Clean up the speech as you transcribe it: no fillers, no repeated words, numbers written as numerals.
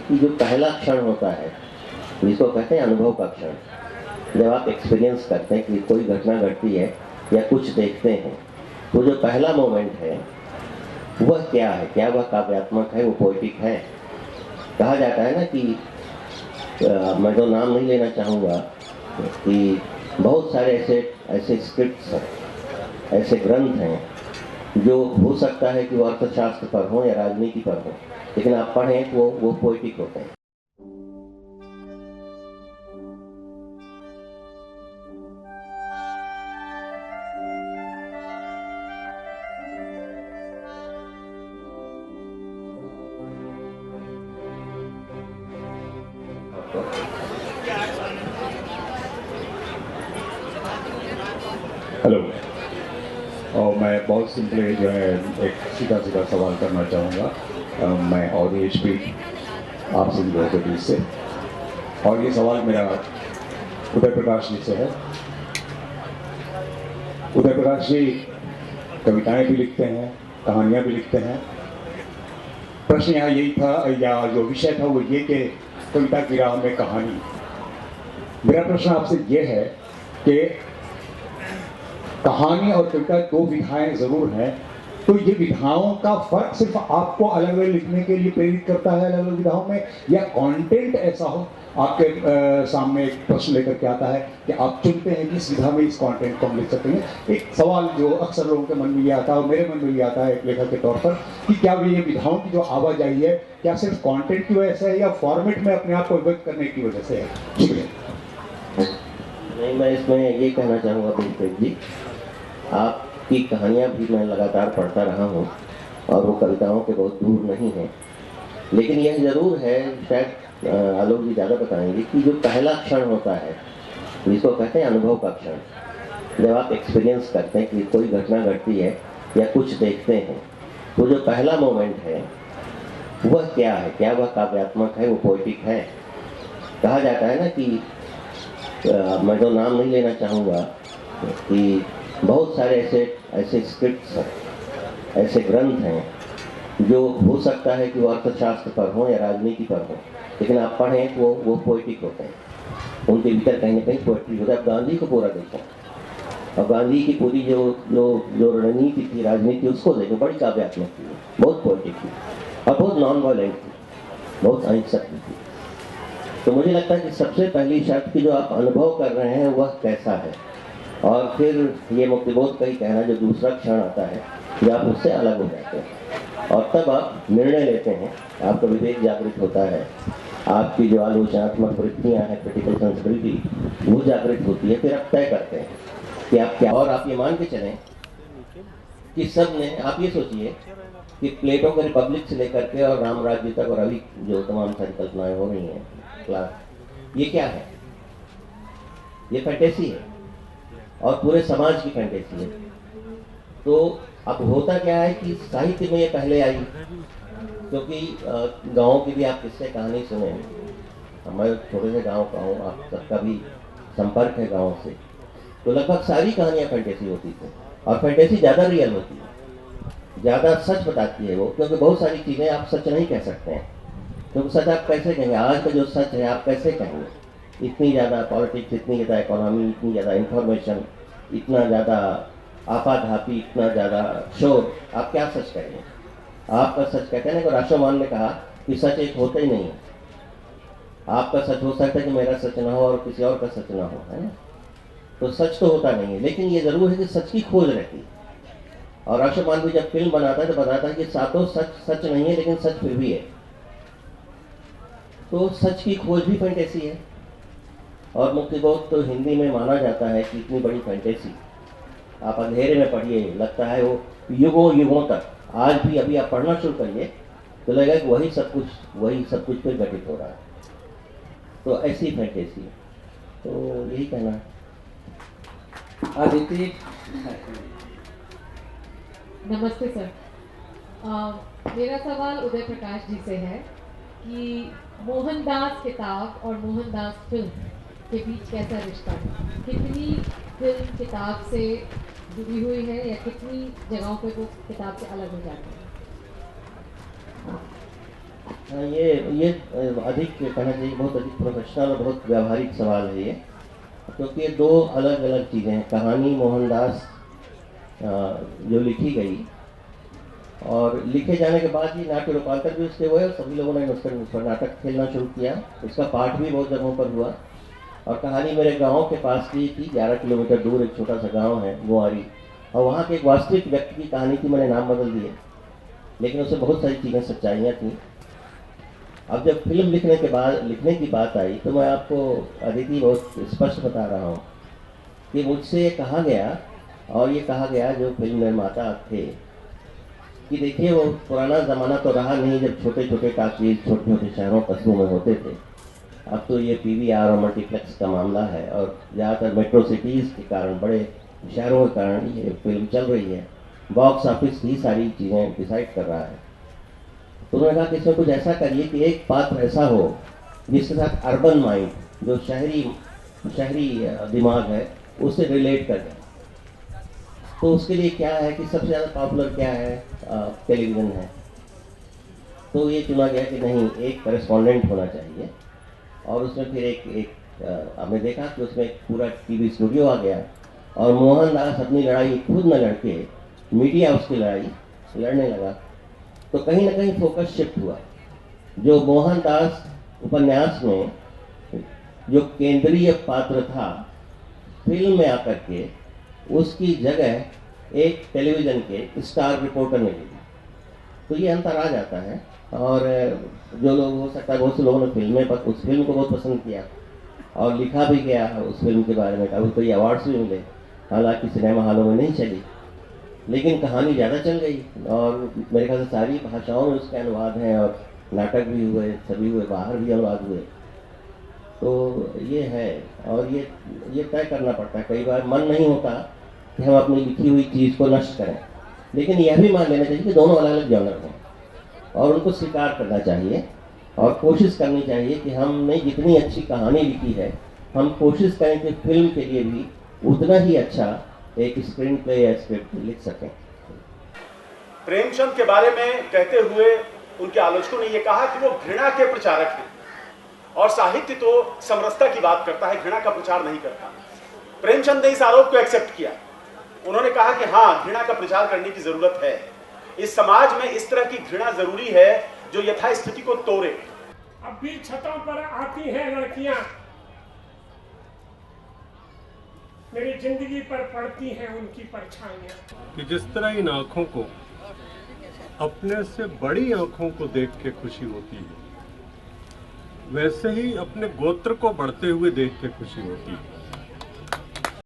कि जो पहला क्षण होता है जिसको कहते हैं अनुभव का क्षण, जब आप एक्सपीरियंस करते हैं कि कोई घटना घटती है या कुछ देखते हैं, तो जो पहला मोमेंट है वह क्या है? क्या वह काव्यात्मक है, वो पोएटिक है? कहा जाता है ना कि मैं तो नाम नहीं लेना चाहूँगा कि बहुत सारे ऐसे स्क्रिप्ट्स हैं, ऐसे ग्रंथ हैं जो हो सकता है कि वो अर्थशास्त्र पर हो या राजनीति पर हो, लेकिन आप पढ़ें तो वो पोएटिक होते हैं। हेलो, और मैं बहुत सिंपली जो है एक सीधा सवाल करना चाहूँगा। मैं और एचपी आप सभी लोगों के बीच से, और ये सवाल मेरा उदय प्रकाश जी से है। उदय प्रकाश जी कविताएं भी लिखते हैं, कहानियां भी लिखते हैं। प्रश्न यहाँ यही था, या जो विषय था वो ये कि कविता की राह में कहानी। मेरा प्रश्न आपसे ये है कि कहानी और कविता दो विधाएं जरूर हैं, तो ये विधाओं का फर्क सिर्फ आपको अलग अलग लिखने के लिए प्रेरित करता है अलग अलग विधाओं में, या कंटेंट ऐसा हो आपके सामने एक प्रश्न लेकर के आता है कि आप चुनते हैं कि इस विधा में इस कंटेंट को हम लिख सकते हैं? एक सवाल जो अक्सर लोगों के मन में ये आता है और मेरे मन में ये आता है एक लेखक के तौर पर, कि क्या ये विधाओं की जो आवाजाही है क्या सिर्फ कॉन्टेंट की वजह से है या फॉर्मेट में अपने आप को व्यक्त करने की वजह से है? शुक्रिया। नहीं, मैं इसमें ये कहना चाहूँगा बिल्कुल जी, आपकी कहानियाँ भी मैं लगातार पढ़ता रहा हूँ और वो कविताओं के बहुत दूर नहीं है, लेकिन यह ज़रूर है, शायद आलोक जी ज़्यादा बताएंगे, कि जो पहला क्षण होता है जिसको कहते हैं अनुभव का क्षण, जब आप एक्सपीरियंस करते हैं कि कोई घटना घटती है या कुछ देखते हैं, तो जो पहला मोमेंट है वह क्या है? क्या वह काव्यात्मक है, वो पोएटिक है? कहा जाता है ना कि मैं तो नाम नहीं लेना चाहूँगा कि बहुत सारे ऐसे स्क्रिप्ट्स हैं, ऐसे ग्रंथ हैं जो हो सकता है कि वो अर्थशास्त्र पर हो या राजनीति पर हो, लेकिन आप पढ़ें तो वो पोएटिक होते हैं, उनके भीतर कहीं ना कहीं पोएट्री होता है। आप गांधी को पूरा देखो, और गांधी की पूरी जो जो जो रणनीति थी, राजनीति, उसको देखो, बड़ी काव्यात्मक थी, बहुत पोएटिक थी और बहुत नॉन वायलेंट थी, बहुत अहिंसक थी। तो मुझे लगता है कि सबसे पहली शर्त कि जो आप अनुभव कर रहे हैं वह कैसा है, और फिर ये मुक्तिबोध का ही कहना, जो दूसरा क्षण आता है जो आप उससे अलग हो जाते हैं और तब आप निर्णय लेते हैं, आपका विवेक जागृत होता है, आपकी जो आलोचनात्मक वृत्तियाँ हैं, क्रिटिकल सेंसिबिलिटी, वो जागृत होती है। फिर आप तय करते हैं कि आप क्या, और आप ये मान के चलें कि सब ने, आप ये सोचिए कि प्लेटो के रिपब्लिक से लेकर के और राम राज्य तक और अभी जो तमाम सारी कल्पनाएं हो रही हैं क्लास, ये क्या है? ये फैंटेसी है और पूरे समाज की फैंटेसी है। तो अब होता क्या है कि साहित्य में ये पहले आई, क्योंकि गाँव की भी आप किससे कहानी सुने, मैं छोटे से गाँव का हूँ, आप सबका भी संपर्क है गाँव से, तो लगभग सारी कहानियाँ फैंटेसी होती थी, और फैंटेसी ज़्यादा रियल होती है, ज़्यादा सच बताती है वो, क्योंकि बहुत सारी चीज़ें आप सच नहीं कह सकते हैं। तो सच आप कैसे कहेंगे? आज का जो सच है आप कैसे कहेंगे? इतनी ज़्यादा पॉलिटिक्स, इतनी ज़्यादा इकोनॉमी, इतनी ज़्यादा इंफॉर्मेशन, इतना ज़्यादा आपाधापी, इतना ज़्यादा शोर, आप क्या सच कहेंगे? आपका सच कहते हैं ना, कि राष्ट्रमान ने कहा कि सच एक होता ही नहीं है। आपका सच हो सकता है कि मेरा सच ना हो और किसी और का सच ना हो, है ना? तो सच तो होता नहीं है, लेकिन ये ज़रूर है कि सच की खोज रहती है। और राष्ट्रमान भी जब फिल्म बनाता है तो बताता है कि सातों सच सच नहीं है, लेकिन सच फिर भी है। तो सच की खोज भी फैंटेसी है, और मुक्तिबोध तो हिंदी में माना जाता है कि इतनी बड़ी फैंटेसी, आप अंधेरे में पढ़िए, लगता है वो युगों युगों तक, आज भी अभी आप पढ़ना शुरू करिए तो लगेगा कि वही सब कुछ फिर घटित हो रहा है। तो ऐसी फैंटेसी है, तो यही कहना है। आदित्य, नमस्ते सर। मेरा सवाल उदय प्रकाश जी से है कि मोहनदास किताब और मोहनदास फिल्म के बीच कैसा रिश्ता है? कितनी फिल्म किताब से जुड़ी हुई है या कितनी जगहों पे वो किताब से अलग हो जाती है? हाँ, ये अधिक कहना चाहिए, बहुत अधिक प्रोफेशनल और बहुत व्यावहारिक सवाल है ये, क्योंकि ये दो अलग अलग चीज़ें हैं। कहानी मोहनदास जो लिखी गई और लिखे जाने के बाद ही नाट्य रूपांतर भी उसके हुए और सभी लोगों ने उस पर नाटक खेलना शुरू किया। उसका पाठ भी बहुत जगहों पर हुआ और कहानी मेरे गांव के पास की थी। 11 किलोमीटर दूर एक छोटा सा गांव है गुआरी, और वहाँ के एक वास्तविक व्यक्ति की कहानी थी। मैंने नाम बदल दिए, लेकिन उसमें बहुत सारी चीज़ें सच्चाइयाँ थी। अब जब फिल्म लिखने की बात आई तो मैं आपको अदिति बहुत स्पष्ट बता रहा हूँ कि मुझसे ये कहा गया, और ये कहा गया जो फिल्म निर्माता थे, कि देखिए वो पुराना ज़माना तो रहा नहीं जब छोटे छोटे टाकीज छोटे छोटे शहरों कस्बों में होते थे। अब तो ये PVR और मल्टीप्लेक्स का मामला है, और ज़्यादातर मेट्रो सिटीज़ के कारण, बड़े शहरों के कारण ये फिल्म चल रही है। बॉक्स ऑफिस ही सारी चीज़ें डिसाइड कर रहा है। तो उन्होंने कहा कि इसमें कुछ ऐसा करिए कि एक पात्र ऐसा हो जिसके साथ अर्बन माइंड, जो शहरी दिमाग है, उससे रिलेट कर जाए। तो उसके लिए क्या है कि सबसे ज़्यादा पॉपुलर क्या है, टेलीविज़न है। तो ये चुना गया कि नहीं, एक करेस्पॉन्डेंट होना चाहिए। और उसमें फिर हमने देखा कि उसमें एक पूरा TV स्टूडियो आ गया, और मोहनदास अपनी लड़ाई खुद न लड़के मीडिया उसकी लड़ाई लड़ने लगा। तो कहीं ना कहीं फोकस शिफ्ट हुआ। जो मोहनदास उपन्यास में जो केंद्रीय पात्र था, फिल्म में आकर के उसकी जगह एक टेलीविज़न के स्टार रिपोर्टर ने ली। तो ये अंतर आ जाता है। और जो लोग, हो सकता है बहुत से लोगों ने उस फिल्म को बहुत पसंद किया और लिखा भी गया उस फिल्म के बारे में, कभी कोई अवार्ड्स भी मिले। हालांकि सिनेमा हॉलों में नहीं चली, लेकिन कहानी ज़्यादा चल गई और मेरे ख्याल से सारी भाषाओं में उसके अनुवाद हैं, और नाटक भी हुए, सभी हुए, बाहर भी अनुवाद हुए। तो ये है, और ये तय करना पड़ता है। कई बार मन नहीं होता कि हम अपनी लिखी हुई चीज़ को नष्ट करें, लेकिन यह भी मान लेना चाहिए कि दोनों अलग अलग जॉनर हैं, और उनको स्वीकार करना चाहिए और कोशिश करनी चाहिए कि हमने जितनी अच्छी कहानी लिखी है, हम कोशिश करें कि फिल्म के लिए भी उतना ही अच्छा एक स्क्रीन प्ले या स्क्रिप्ट लिख सकें। प्रेमचंद के बारे में कहते हुए उनके आलोचकों ने यह कहा कि वो घृणा के प्रचारक हैं, और साहित्य तो समरसता की बात करता है, घृणा का प्रचार नहीं करता। प्रेमचंद ने इस आरोप को एक्सेप्ट किया। उन्होंने कहा कि हाँ, घृणा का प्रचार करने की जरूरत है। इस समाज में इस तरह की घृणा जरूरी है जो यथास्थिति को तोड़े। अब भी छतों पर आती हैं लड़कियां, मेरी जिंदगी पर पड़ती हैं उनकी परछाइयां। कि जिस तरह इन आंखों को अपने से बड़ी आंखों को देख के खुशी होती है, वैसे ही अपने गोत्र को बढ़ते हुए देख के खुशी होती है।